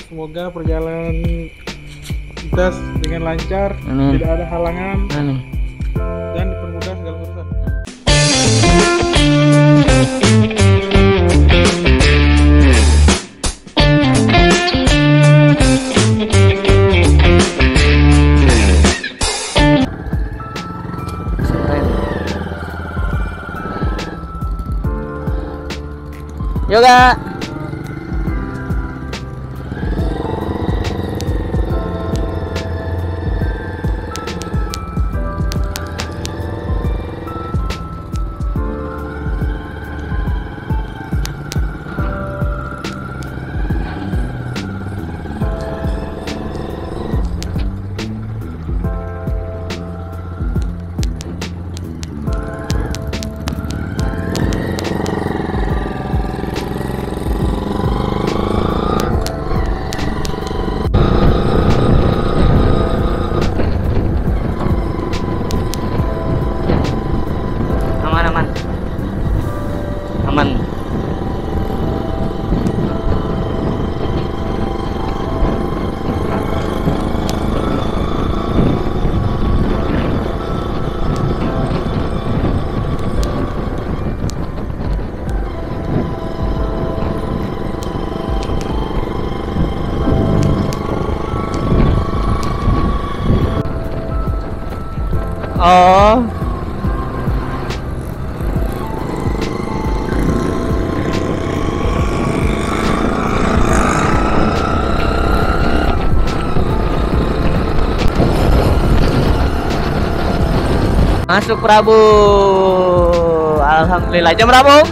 Semoga perjalanan kita dengan lancar, tidak ada halangan, dan dipermudah segala urusan. Yoga. Aman. Oh. Masuk Prabu. Alhamdulillah. Jam berapa, Om?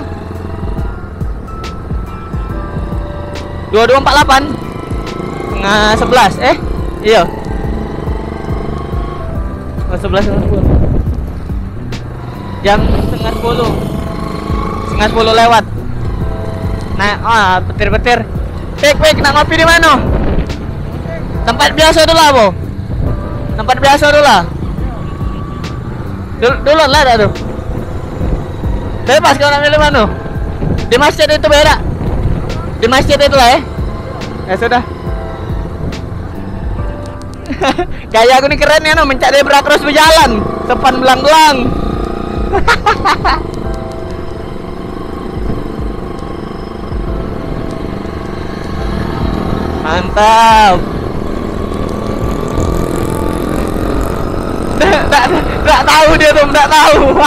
22.48. Setengah 11. Iya. Setengah 11. Jam setengah 10. Setengah 10 lewat. Nah, petir-petir. Pik, nak ngopi di mana? Tempat biasa dulu, Bo. Tempat biasa dulu lah. Dulu lah dah tuh. Bebas kalau nak milih mana. Di masjid itu beda. Di masjid itu lah ya sudah. Gaya aku nih keren ya, no. Mencari berat terus berjalan. Depan belang-belang. Mantap. Nggak tahu dia tuh, nggak tahu.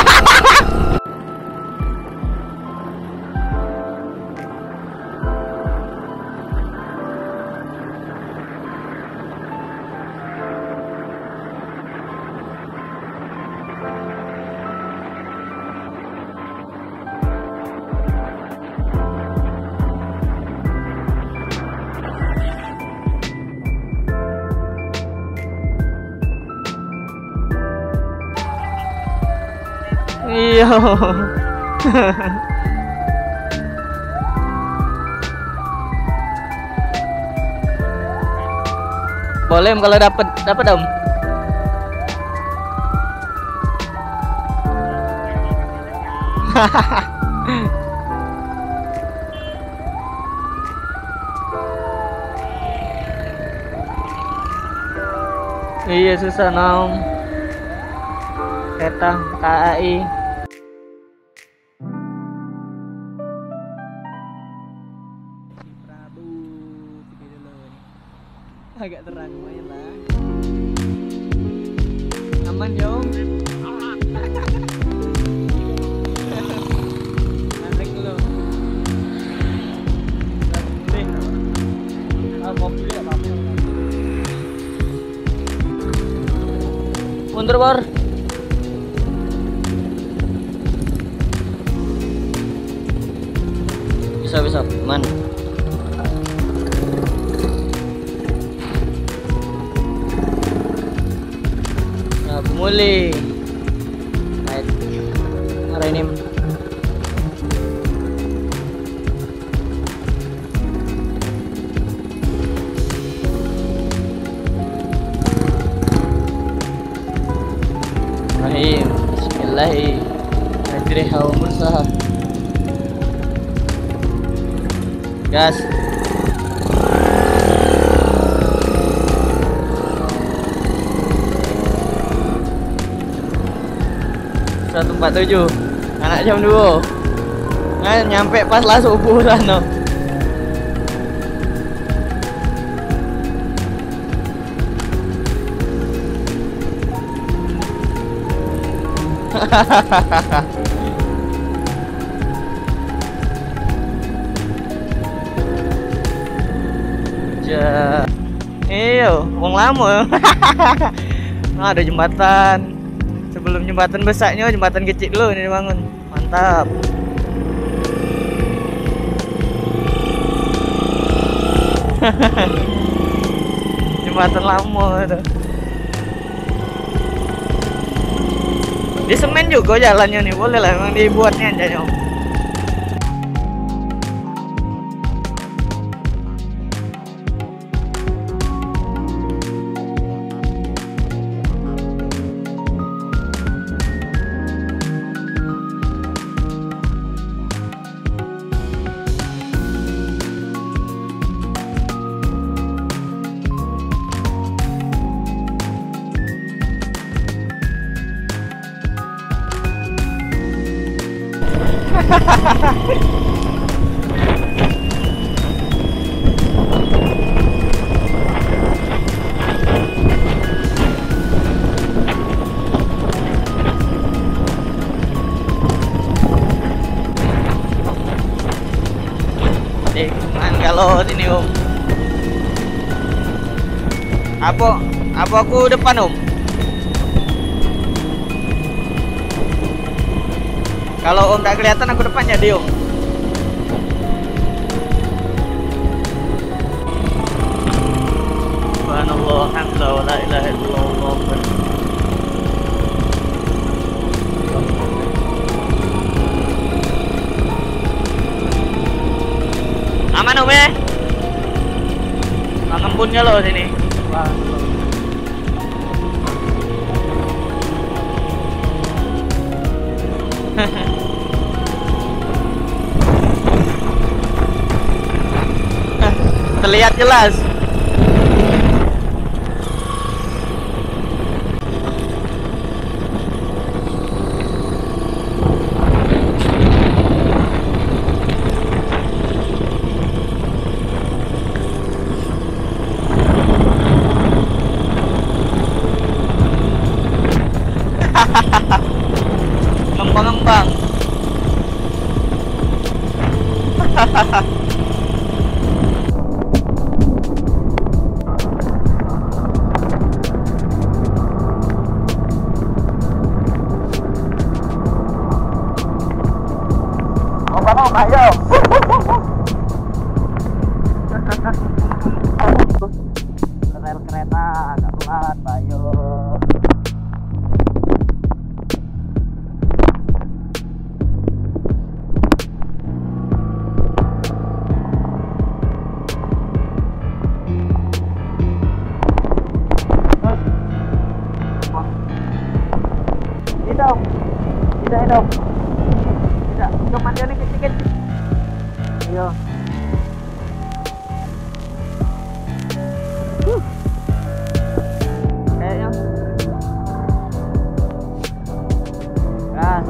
Iya. Boleh Om, kalau dapat Om. Iya susah Om. Kereta KAI. Agak terang lumayan lah. Aman ya Om. Nanti dulu. Kopi ya apa? Mundur Bor. Bisa man. Mulai baik hari ini Wallahi Najri hawa mursaha. Gas. Satu 47 anak jam 2. Nah, nyampe pas lah subuh sana. Iyo, wong lama. Nah, ada jembatan. Sebelum jembatan besarnya, jembatan kecil dulu ini dibangun. Mantap. Jembatan lama itu. Di semen juga jalannya nih, boleh lah memang dibuatnya aja. Kalau sini Om. Apa aku depan Om? Kalau Om tak kelihatan aku depannya dia Om. Subhanallah, alhamdulillah, wa la ilaha illallah, Allahu akbar. Aman Om ya? Ngembunnya loh sini. Terlihat jelas. Ngembang-ngembang. Ngembang-ngembang, ayo. Rel kereta agak pelan, Bayo. Tidak. Cuman dia nih kecil-kecil. Ayo. Kayaknya. Gas.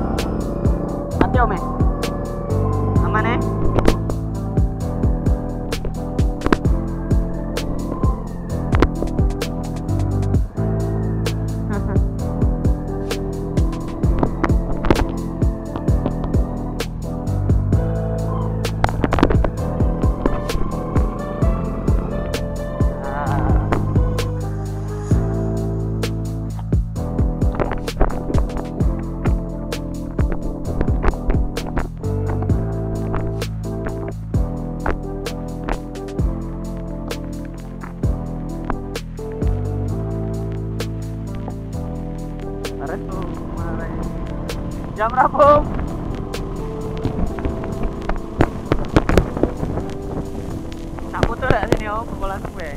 Mati Om ya? Aman ya? Jam berapa? Nak putus tak sini Om? Pukul langsung be.